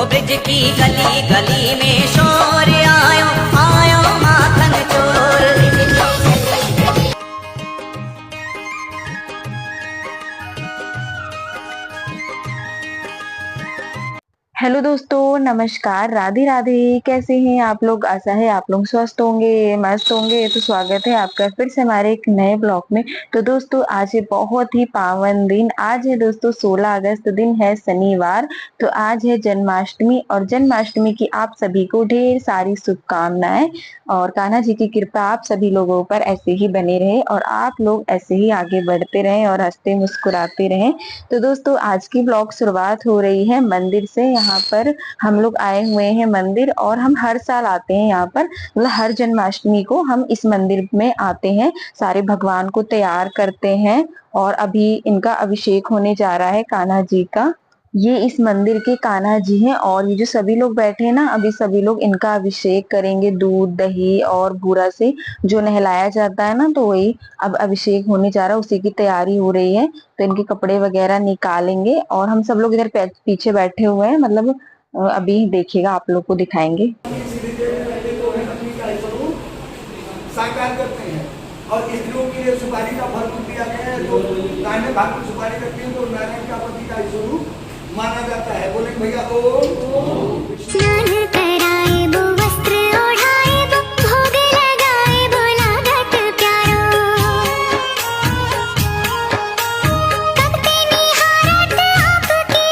ओ bridge की गली गली में शोर आयो आयो माखन चोर। हेलो दोस्तों, नमस्कार, राधे राधे। कैसे हैं आप लोग? आशा है आप लोग स्वस्थ होंगे, मस्त होंगे। तो स्वागत है आपका फिर से हमारे एक नए ब्लॉग में। तो दोस्तों आज है बहुत ही पावन दिन। आज है दोस्तों 16 अगस्त, दिन है शनिवार। तो आज है जन्माष्टमी और जन्माष्टमी की आप सभी को ढेर सारी शुभकामनाएं और कान्हा जी की कृपा आप सभी लोगों पर ऐसे ही बने रहे और आप लोग ऐसे ही आगे बढ़ते रहें और हंसते मुस्कुराते रहें। तो दोस्तों आज की ब्लॉग शुरुआत हो रही है मंदिर से। यहाँ पर हम लोग आए हुए हैं मंदिर और हम हर साल आते हैं यहाँ पर, मतलब हर जन्माष्टमी को हम इस मंदिर में आते हैं, सारे भगवान को तैयार करते हैं और अभी इनका अभिषेक होने जा रहा है कान्हा जी का। ये इस मंदिर के कान्हा जी हैं और ये जो सभी लोग बैठे हैं ना, अभी सभी लोग इनका अभिषेक करेंगे दूध दही और बूरा से जो नहलाया जाता है ना, तो वही अब अभिषेक होने जा रहा है, उसी की तैयारी हो रही है। तो इनके कपड़े वगैरह निकालेंगे और हम सब लोग इधर पीछे बैठे हुए हैं, मतलब अभी देखिएगा आप लोग को दिखाएंगे। साकार करते हैं और स्त्रियों के लिए सुपारी का फल दिया गया है। जो दाहिने भाग में सुपारी रखती है तो नारायण का पति का स्वरूप माना जाता है। बोले भैया ओ स्नान कराए वो वस्त्र ओढ़ाए वो भोग लगाए वो लागत प्यारो भक्ति निहारत आपकी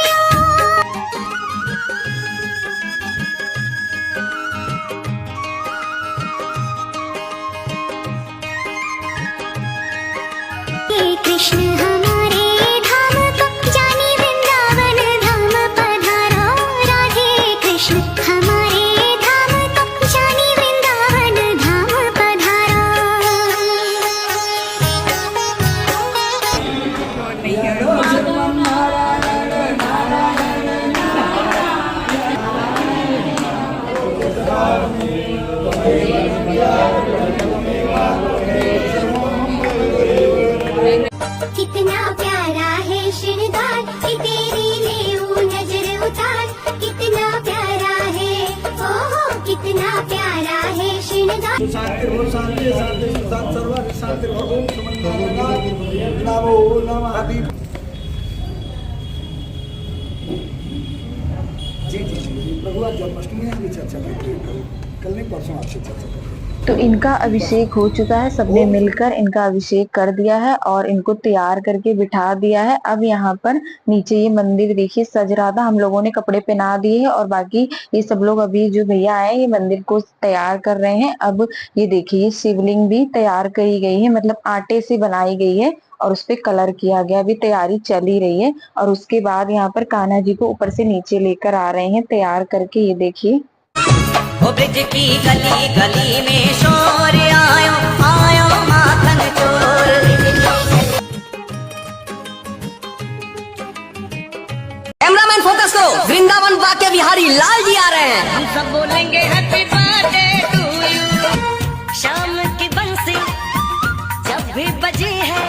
कृष्ण हमारे धाम को जानी वृंदावन धाम पधारो। राधे कृष्ण हमारे धाम को जानी वृंदावन धाम पधारो। कितना प्यारा है श्रृंगार तेरी ले नजर उतार। कितना प्यारा है ओहो कितना प्यारा है श्रृंगार। शांति शांति शांति सर्व शांति ओम नमो नमः। जी प्रभु आज जन्माष्टमी की चर्चा करते हैं, कल नहीं परसों आपसे चर्चा करते हैं। तो इनका अभिषेक हो चुका है, सबने मिलकर इनका अभिषेक कर दिया है और इनको तैयार करके बिठा दिया है। अब यहाँ पर नीचे ये मंदिर देखिए सज रहा था, हम लोगों ने कपड़े पहना दिए हैं और बाकी ये सब लोग अभी जो भैया आए ये मंदिर को तैयार कर रहे हैं। अब ये देखिए शिवलिंग भी तैयार करी गई है, मतलब आटे से बनाई गई है और उस पे कलर किया गया। अभी तैयारी चल ही रही है और उसके बाद यहाँ पर कान्हा जी को ऊपर से नीचे लेकर आ रहे हैं तैयार करके। ये देखिए ओ ब्रिज की गली गली में शोर आयो आयो माखन चोर। कैमरामैन फोकस को, वृंदावन वाक्य बिहारी लाल जी आ रहे हैं। हम सब बोलेंगे हैप्पी बर्थडे टू यू। शाम की बंसी जब भी बजी है।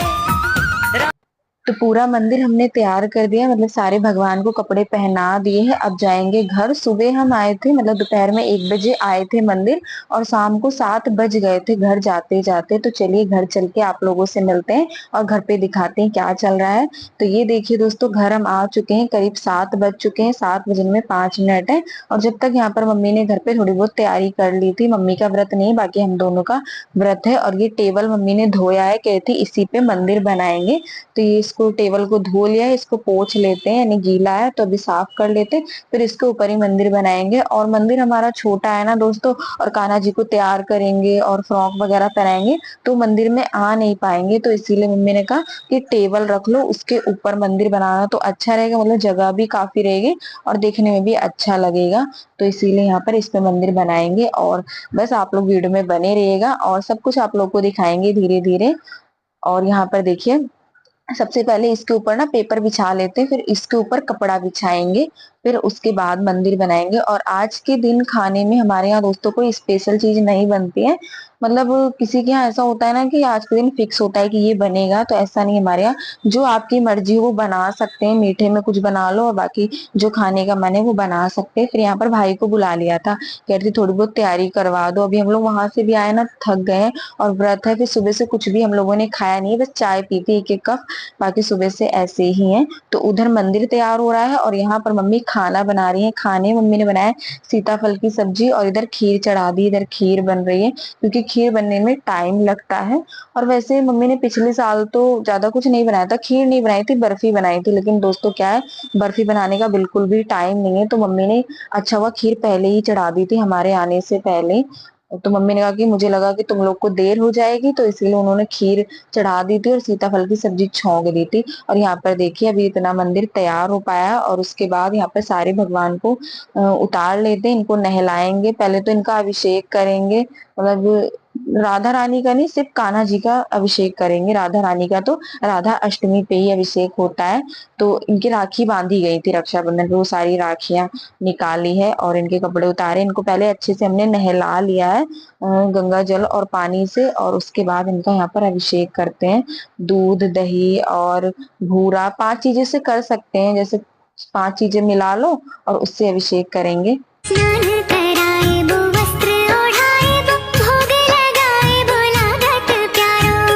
तो पूरा मंदिर हमने तैयार कर दिया, मतलब सारे भगवान को कपड़े पहना दिए हैं। अब जाएंगे घर। सुबह हम आए थे, मतलब दोपहर में 1 बजे आए थे मंदिर और शाम को 7 बज गए थे घर जाते जाते। तो चलिए घर चल के आप लोगों से मिलते हैं और घर पे दिखाते हैं क्या चल रहा है। तो ये देखिए दोस्तों, घर हम आ चुके हैं, करीब 7 बज चुके हैं, 7 बजने में 5 मिनट है। और जब तक यहाँ पर मम्मी ने घर पे थोड़ी बहुत तैयारी कर ली थी, मम्मी का व्रत नहीं बाकी हम दोनों का व्रत है। और ये टेबल मम्मी ने धोया है, कहती इसी पे मंदिर बनाएंगे। तो ये इसको टेबल को धो लिया है, इसको पोंछ लेते हैं, यानी गीला है तो अभी साफ कर लेते हैं, फिर इसके ऊपर ही मंदिर बनाएंगे। और मंदिर हमारा छोटा है ना दोस्तों, और कान्हा जी को तैयार करेंगे और फ्रॉक वगैरह पहनाएंगे तो मंदिर में आ नहीं पाएंगे। तो इसीलिए मम्मी ने कहा कि टेबल रख लो, उसके ऊपर मंदिर बनाना तो अच्छा रहेगा, मतलब जगह भी काफी रहेगी और देखने में भी अच्छा लगेगा। तो इसीलिए यहाँ पर इस पे मंदिर बनाएंगे और बस आप लोग वीडियो में बने रहिएगा और सब कुछ आप लोग को दिखाएंगे धीरे धीरे। और यहाँ पर देखिए सबसे पहले इसके ऊपर ना पेपर बिछा लेते हैं, फिर इसके ऊपर कपड़ा बिछाएंगे, फिर उसके बाद मंदिर बनाएंगे। और आज के दिन खाने में हमारे यहाँ दोस्तों कोई स्पेशल चीज नहीं बनती है, मतलब किसी के यहाँ ऐसा होता है ना कि आज के दिन फिक्स होता है कि ये बनेगा, तो ऐसा नहीं है हमारे यहाँ। जो आपकी मर्जी हो वो बना सकते हैं, मीठे में कुछ बना लो और बाकी जो खाने का मन है वो बना सकते हैं। फिर यहाँ पर भाई को बुला लिया था, कह रही थी थोड़ी बहुत तैयारी करवा दो। अभी हम लोग वहां से भी आए ना, थक गए हैं और व्रत है, फिर सुबह से कुछ भी हम लोगों ने खाया नहीं है, बस चाय पी थी 1-1 कप, बाकी सुबह से ऐसे ही है। तो उधर मंदिर तैयार हो रहा है और यहाँ पर मम्मी खाना बना रही है। खाने मम्मी ने बनाया सीताफल की सब्जी और इधर खीर चढ़ा दी, इधर खीर बन रही है क्योंकि खीर बनने में टाइम लगता है। और वैसे मम्मी ने पिछले साल तो ज्यादा कुछ नहीं बनाया था, खीर नहीं बनाई थी, बर्फी बनाई थी, लेकिन दोस्तों क्या है, बर्फी बनाने का बिल्कुल भी टाइम नहीं है, तो मम्मी ने अच्छा हुआ खीर पहले ही चढ़ा दी थी हमारे आने से पहले। तो मम्मी ने कहा कि मुझे लगा कि तुम लोग को देर हो जाएगी, तो इसलिए उन्होंने खीर चढ़ा दी थी और सीताफल की सब्जी छौंक दी थी। और यहाँ पर देखिए अभी इतना मंदिर तैयार हो पाया और उसके बाद यहाँ पर सारे भगवान को उतार लेते हैं, इनको नहलाएंगे, पहले तो इनका अभिषेक करेंगे, मतलब राधा रानी का नहीं, सिर्फ कान्हा जी का अभिषेक करेंगे। राधा रानी का तो राधा अष्टमी पे ही अभिषेक होता है। तो इनकी राखी बांधी गई थी रक्षाबंधन पे, वो सारी राखियां निकाली है और इनके कपड़े उतारे। इनको पहले अच्छे से हमने नहला लिया है गंगा जल और पानी से, और उसके बाद इनका यहाँ पर अभिषेक करते हैं। दूध, दही और भूरा, 5 चीजें से कर सकते हैं, जैसे 5 चीजें मिला लो और उससे अभिषेक करेंगे। स्नान कराए वो वस्त्र ओढ़ाए वो भोग लगाए बोला घट प्यारो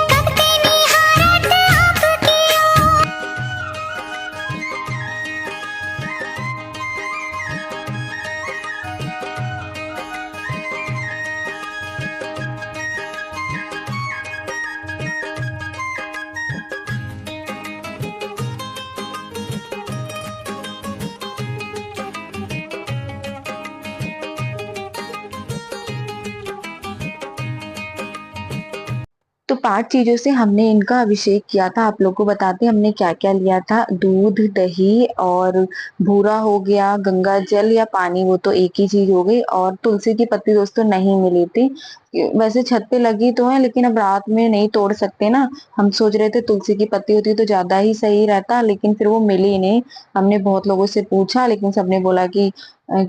भक्ति निहारत आपकी ओर। तो 5 चीजों से हमने इनका अभिषेक किया था। आप लोग को बताते हैं हमने क्या क्या लिया था। दूध, दही और भूरा हो गया, गंगा जल या पानी, वो तो एक ही चीज हो गई, और तुलसी की पत्ती दोस्तों नहीं मिली थी। वैसे छत पे लगी तो है लेकिन अब रात में नहीं तोड़ सकते ना, हम सोच रहे थे तुलसी की पत्ती होती तो ज्यादा ही सही रहता, लेकिन फिर वो मिली ही नहीं। हमने बहुत लोगों से पूछा लेकिन सबने बोला कि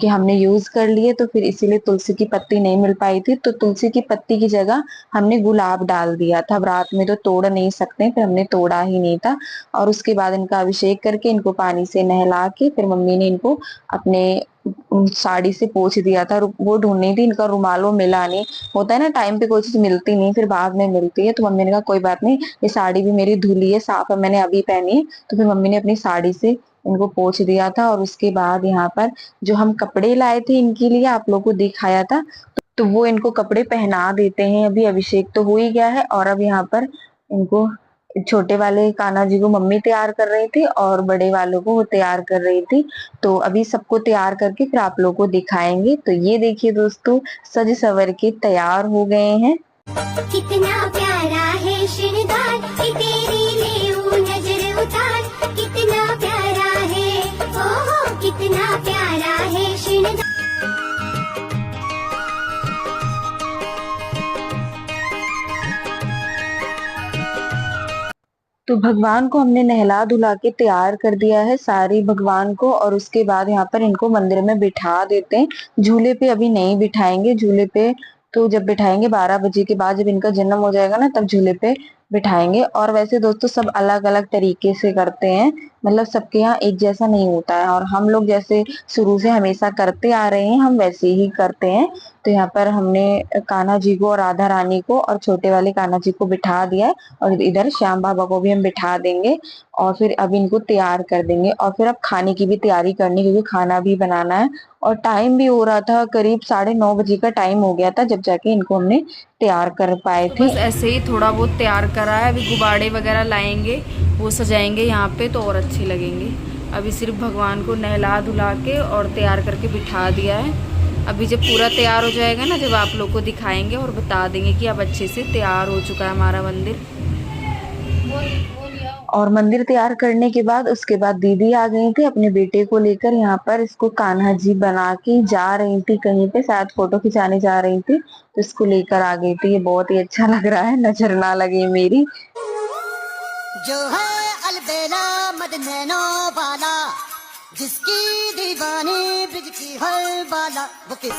हमने यूज कर लिए, तो फिर इसीलिए तुलसी की पत्ती नहीं मिल पाई थी। तो तुलसी की पत्ती की जगह हमने गुलाब डाल दिया था। अब रात में तो तोड़ नहीं सकते, फिर हमने तोड़ा ही नहीं था। और उसके बाद इनका अभिषेक करके इनको पानी से नहला के फिर मम्मी ने इनको अपने साड़ी से पोंछ दिया था। वो ढूंढ नहीं थी, इनका रुमाल वो मिला नहीं, होता है ना टाइम पे कोई चीज मिलती नहीं फिर बाद में मिलती है। तो मम्मी ने कहा कोई बात नहीं, ये साड़ी भी मेरी धुली है, साफ है, मैंने अभी पहनी है। तो फिर मम्मी ने अपनी साड़ी से इनको पोंछ दिया था। और उसके बाद यहाँ पर जो हम कपड़े लाए थे इनके लिए, आप लोगों को दिखाया था, तो वो इनको कपड़े पहना देते हैं। अभी अभिषेक तो हो ही गया है और अब यहाँ पर इनको, छोटे वाले कान्हा जी को मम्मी तैयार कर रही थी और बड़े वालों को वो तैयार कर रही थी। तो अभी सबको तैयार करके फिर आप लोगों को दिखाएंगे। तो ये देखिए दोस्तों, सज सवर के तैयार हो गए हैं। कितना प्यारा है श्रृंगार ये तेरी ले नजर उतार कितना प्यारा है ओहो कितना प्यारा है श्रृंगार। तो भगवान को हमने नहला धुला के तैयार कर दिया है सारी भगवान को, और उसके बाद यहाँ पर इनको मंदिर में बिठा देते हैं। झूले पे अभी नहीं बिठाएंगे, झूले पे तो जब बिठाएंगे 12 बजे के बाद, जब इनका जन्म हो जाएगा ना, तब झूले पे बिठाएंगे। और वैसे दोस्तों सब अलग अलग तरीके से करते हैं, मतलब सबके यहाँ एक जैसा नहीं होता है, और हम लोग जैसे शुरू से हमेशा करते आ रहे हैं हम वैसे ही करते हैं। तो यहाँ पर हमने कान्हा जी को और राधा रानी को और छोटे वाले कान्हा जी को बिठा दिया है, और इधर श्याम बाबा को भी हम बिठा देंगे और फिर अब इनको तैयार कर देंगे। और फिर अब खाने की भी तैयारी करनी, क्योंकि खाना भी बनाना है और टाइम भी हो रहा था, करीब 9:30 बजे का टाइम हो गया था जब जाके इनको हमने तैयार कर पाए थे। बस ऐसे ही थोड़ा बहुत तैयार करा है, अभी गुब्बारे वगैरह लाएंगे, वो सजाएंगे यहाँ पे तो और अच्छे लगेंगे। अभी सिर्फ भगवान को नहला धुला के और तैयार करके बिठा दिया है। अभी जब पूरा तैयार हो जाएगा ना, जब आप लोग को दिखाएंगे और बता देंगे कि अब अच्छे से तैयार हो चुका है हमारा मंदिर। और मंदिर तैयार करने के बाद उसके बाद दीदी आ गई थी अपने बेटे को लेकर, यहाँ पर इसको कान्हा जी बना के जा रही थी कहीं पे, शायद फोटो खिंचाने जा रही थी, तो इसको लेकर आ गई थी। ये बहुत ही अच्छा लग रहा है, नजर ना लगे मेरी। जो है अलबेला मदनैनो वाला जिसकी दीवानी ब्रिज की हर बाला वो किस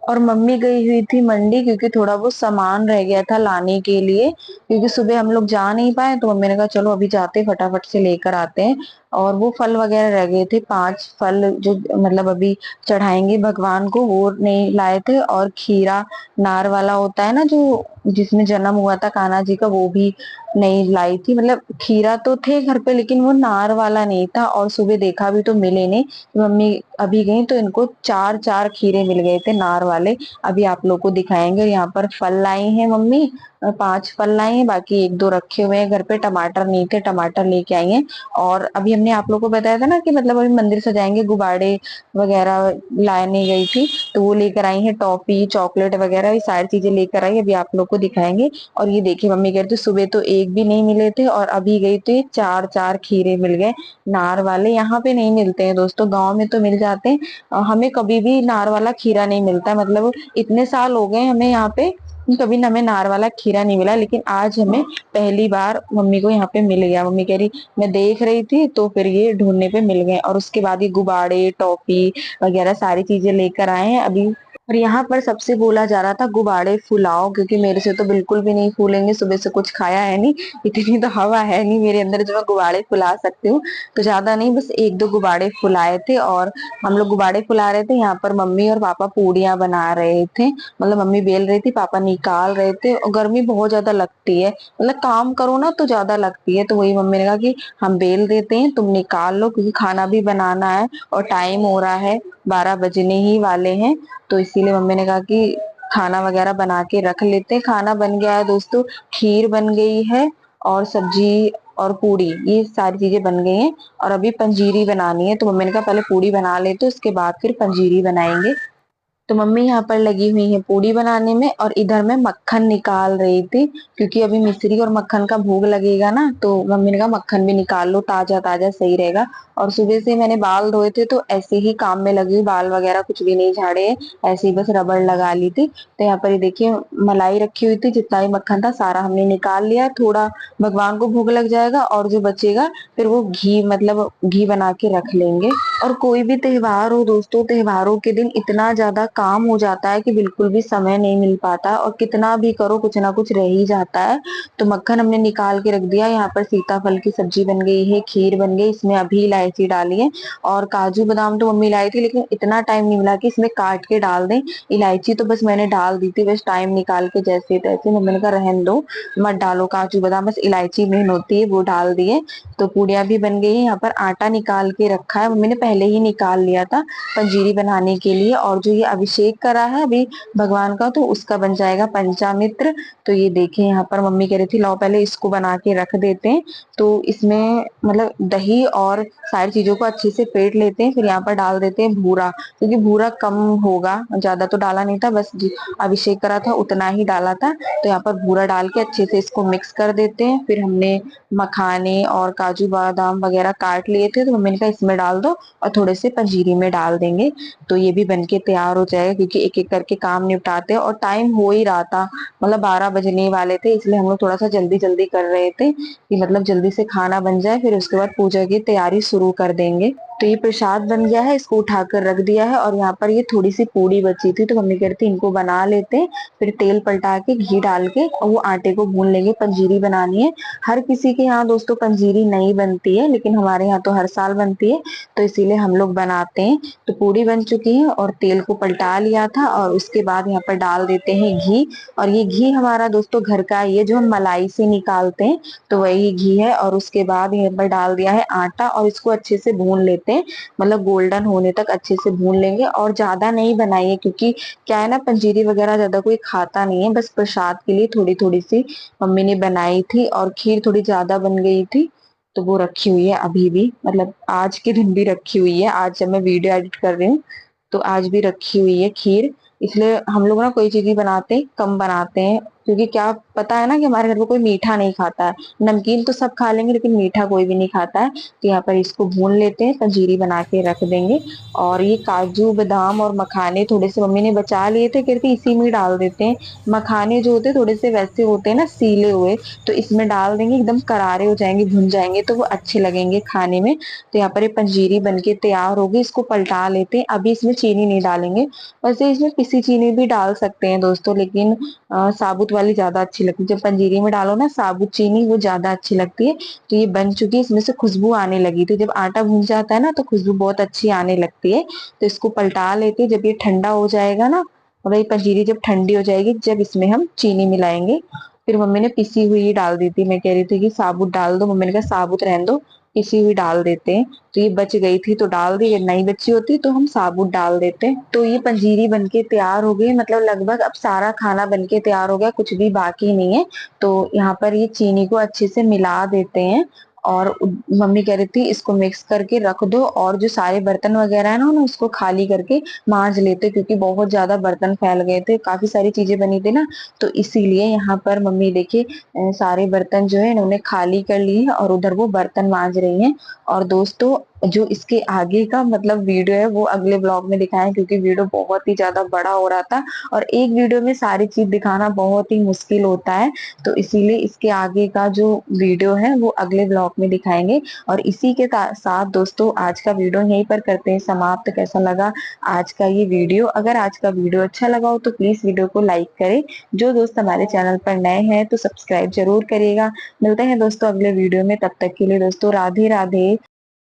और मम्मी गई हुई थी मंडी क्योंकि थोड़ा बहुत सामान रह गया था लाने के लिए, क्योंकि सुबह हम लोग जा नहीं पाए तो मम्मी ने कहा चलो अभी जाते फटाफट से लेकर आते हैं। और वो फल वगैरह रह गए थे, 5 फल जो मतलब अभी चढ़ाएंगे भगवान को वो नहीं लाए थे, और खीरा नार वाला होता है ना जो जिसमें जन्म हुआ था कान्हा जी का, वो भी नहीं लाई थी। मतलब खीरा तो थे घर पे लेकिन वो नार वाला नहीं था, और सुबह देखा भी तो मिले नहीं। मम्मी अभी गई तो इनको 4 खीरे मिल गए थे नार वाले, अभी आप लोग को दिखाएंगे। और यहाँ पर फल लाई हैं मम्मी, 5 फल लाई हैं, बाकी 1-2 रखे हुए हैं घर पे। टमाटर नहीं थे, टमाटर लेके आई हैं। और अभी हमने आप लोग को बताया था ना कि मतलब अभी मंदिर सजाएंगे, गुब्बारे वगैरह लाने गई थी तो वो लेकर आई है, टॉफी चॉकलेट वगैरह ये सारी चीजें लेकर आई, अभी आप लोग को दिखाएंगे। और ये देखिए मम्मी कह रही थी सुबह तो एक भी नहीं मिले थे और अभी गई तो ये 4 खीरे मिल गए नार वाले। यहाँ पे नहीं मिलते हैं दोस्तों, गाँव में तो मिल जाते हैं, हमें कभी भी नार वाला खीरा नहीं मिलता है। मतलब इतने साल हो गए हमें यहाँ पे, कभी न हमें नार वाला खीरा नहीं मिला, लेकिन आज हमें पहली बार मम्मी को यहाँ पे मिल गया। मम्मी कह रही मैं देख रही थी तो फिर ये ढूंढने पे मिल गए। और उसके बाद ये गुब्बारे टॉफी वगैरह सारी चीजें लेकर आए हैं अभी। और यहाँ पर सबसे बोला जा रहा था गुब्बारे फुलाओ, क्योंकि मेरे से तो बिल्कुल भी नहीं फूलेंगे, सुबह से कुछ खाया है नहीं, इतनी तो हवा है नहीं मेरे अंदर जो मैं गुब्बारे फुला सकती हूँ। तो ज्यादा नहीं, बस 1-2 गुब्बारे फुलाए थे। और हम लोग गुब्बारे फुला रहे थे, यहाँ पर मम्मी और पापा पूड़ियाँ बना रहे थे। मतलब मम्मी बेल रही थी, पापा निकाल रहे थे। और गर्मी बहुत ज्यादा लगती है, मतलब काम करो ना तो ज्यादा लगती है, तो वही मम्मी ने कहा कि हम बेल देते हैं तुम निकाल लो, क्योंकि खाना भी बनाना है और टाइम हो रहा है, 12 बजने ही वाले हैं। तो इसीलिए मम्मी ने कहा कि खाना वगैरह बना के रख लेते हैं। खाना बन गया है दोस्तों, खीर बन गई है और सब्जी और पूड़ी, ये सारी चीजें बन गई हैं। और अभी पंजीरी बनानी है, तो मम्मी ने कहा पहले पूड़ी बना लेते उसके बाद फिर पंजीरी बनाएंगे। तो मम्मी यहाँ पर लगी हुई है पूड़ी बनाने में, और इधर मैं मक्खन निकाल रही थी, क्योंकि अभी मिश्री और मक्खन का भोग लगेगा ना, तो मम्मी ने कहा मक्खन भी निकाल लो, ताजा ताजा सही रहेगा। और सुबह से मैंने बाल धोए थे तो ऐसे ही काम में लगी हुई, बाल वगैरह कुछ भी नहीं झाड़े हैं, ऐसे ही बस रबड़ लगा ली थी। तो यहाँ पर ये देखिए मलाई रखी हुई थी, जितना भी मक्खन था सारा हमने निकाल लिया। थोड़ा भगवान को भोग लग जाएगा और जो बचेगा फिर वो घी मतलब घी बना के रख लेंगे। और कोई भी त्योहार हो दोस्तों, त्योहारों के दिन इतना ज्यादा काम हो जाता है कि बिल्कुल भी समय नहीं मिल पाता, और कितना भी करो कुछ ना कुछ रह ही जाता है। तो मक्खन हमने निकाल के रख दिया। यहाँ पर सीताफल की सब्जी बन गई है, खीर बन गई, इसमें अभी इलायची डाली है। और काजू बादाम तो मम्मी लाई थी, लेकिन इतना टाइम नहीं मिला कि इसमें काट के डाल दें। इलायची तो बस मैंने डाल दी थी, बस टाइम निकाल के जैसे तैसे। मम्मी ने कहा रहने दो मत डालो काजू बादाम, बस इलायची मेन होती है वो डाल दिए। तो पूड़ियाँ भी बन गई है। यहाँ पर आटा निकाल के रखा है, मम्मी ने पहले ही निकाल लिया था पंजीरी बनाने के लिए। और जो ये अभिषेक करा है अभी भगवान का, तो उसका बन जाएगा पंचामित्र। तो ये देखें यहाँ पर मम्मी कह रही थी लाओ पहले इसको बना के रख देते हैं। तो इसमें मतलब दही और सारी चीजों को अच्छे से फेंट लेते हैं, फिर यहाँ पर डाल देते हैं भूरा, क्योंकि भूरा कम होगा, ज्यादा तो डाला नहीं था, बस अभिषेक करा था उतना ही डाला था। तो यहाँ पर भूरा डाल के अच्छे से इसको मिक्स कर देते हैं। फिर हमने मखाने और काजू बादाम वगैरह काट लिए थे, तो मम्मी ने कहा इसमें डाल दो और थोड़े से पंजीरी में डाल देंगे। तो ये भी बनके तैयार हो जाएगा, क्योंकि एक एक करके काम निपटाते हैं और टाइम हो ही रहा था, मतलब 12 बजने वाले थे, इसलिए हम लोग थोड़ा सा जल्दी जल्दी कर रहे थे कि मतलब जल्दी से खाना बन जाए, फिर उसके बाद पूजा की तैयारी शुरू कर देंगे। तो ये प्रसाद बन गया है, इसको उठाकर रख दिया है। और यहाँ पर ये थोड़ी सी पूड़ी बची थी, तो मम्मी कह रही थी इनको बना लेते हैं, फिर तेल पलटा के घी डाल के और वो आटे को भून लेंगे, पंजीरी बनानी है। हर किसी के यहाँ दोस्तों पंजीरी नहीं बनती है, लेकिन हमारे यहाँ तो हर साल बनती है, तो इसीलिए हम लोग बनाते हैं। तो पूड़ी बन चुकी है और तेल को पलटा लिया था, और उसके बाद यहाँ पर डाल देते हैं घी। और ये घी हमारा दोस्तों घर का ही है, जो हम मलाई से निकालते हैं, तो वही घी है। और उसके बाद यहाँ पर डाल दिया है आटा, और इसको अच्छे से भून लेते हैं, मतलब गोल्डन होने तक अच्छे से भून लेंगे। और ज्यादा नहीं बनाइए, क्योंकि क्या है ना पंजीरी वगैरह ज्यादा कोई खाता नहीं है, बस प्रसाद के लिए थोड़ी थोड़ी सी मम्मी ने बनाई थी। और खीर थोड़ी ज्यादा बन गई थी, तो वो रखी हुई है अभी भी, मतलब आज के दिन भी रखी हुई है। आज जब मैं वीडियो एडिट कर रही हूँ तो आज भी रखी हुई है खीर। इसलिए हम लोग ना कोई चीज भी बनाते हैं कम बनाते हैं, क्योंकि क्या पता है ना कि हमारे घर में कोई मीठा नहीं खाता है। नमकीन तो सब खा लेंगे लेकिन मीठा कोई भी नहीं खाता है। तो यहाँ पर इसको भून लेते हैं, पंजीरी बना के रख देंगे। और ये काजू बादाम और मखाने थोड़े से मम्मी ने बचा लिए थे, कहती इसी में डाल देते हैं। मखाने जो होते हैं थोड़े से वैसे होते हैं ना सीले हुए, तो इसमें डाल देंगे, एकदम करारे हो जाएंगे, भुन जाएंगे तो वो अच्छे लगेंगे खाने में। तो यहाँ पर ये पंजीरी बनके तैयार होगी, इसको पलटा लेते हैं। अभी इसमें चीनी नहीं डालेंगे, वैसे इसमें पिसी चीनी भी डाल सकते हैं दोस्तों, लेकिन साबुत वाली ज्यादा अच्छी लगती है। जब पंजीरी में डालो ना साबुत चीनी, वो ज्यादा अच्छी लगती है। तो ये बन चुकी है, इसमें से खुशबू आने लगी थी। जब आटा भून जाता है ना तो खुशबू बहुत अच्छी आने लगती है। तो इसको पलटा लेते हैं। जब ये ठंडा हो जाएगा ना, और ये पंजीरी जब ठंडी हो जाएगी, जब इसमें हम चीनी मिलाएंगे। फिर मम्मी ने पिसी हुई डाल दी थी, मैं कह रही थी कि साबुत डाल दो, मम्मी ने कहा साबुत रहने दो, पिसी हुई डाल देते हैं। तो ये बच गई थी तो डाल दी, अगर नहीं बची होती तो हम साबुत डाल देते। तो ये पंजीरी बनके तैयार हो गई, मतलब लगभग अब सारा खाना बनके तैयार हो गया, कुछ भी बाकी नहीं है। तो यहाँ पर ये चीनी को अच्छे से मिला देते हैं। और मम्मी कह रही थी इसको मिक्स करके रख दो, और जो सारे बर्तन वगैरह है ना उन्हें उसको खाली करके मांज लेते, क्योंकि बहुत ज्यादा बर्तन फैल गए थे, काफी सारी चीजें बनी थी ना। तो इसीलिए यहाँ पर मम्मी देखिए सारे बर्तन जो है इन्होंने खाली कर लिए हैं और उधर वो बर्तन मांज रही हैं। और दोस्तों जो इसके आगे का मतलब वीडियो है वो अगले ब्लॉग में दिखाएं, क्योंकि वीडियो बहुत ही ज्यादा बड़ा हो रहा था और एक वीडियो में सारी चीज दिखाना बहुत ही मुश्किल होता है। तो इसीलिए इसके आगे का जो वीडियो है वो अगले ब्लॉग में दिखाएंगे। और इसी के साथ दोस्तों आज का वीडियो यहीं पर करते हैं समाप्त। कैसा लगा आज का ये वीडियो? अगर आज का वीडियो अच्छा लगा हो तो प्लीज वीडियो को लाइक करें। जो दोस्त हमारे चैनल पर नए हैं तो सब्सक्राइब जरूर करिएगा। मिलते हैं दोस्तों अगले वीडियो में, तब तक के लिए दोस्तों राधे राधे।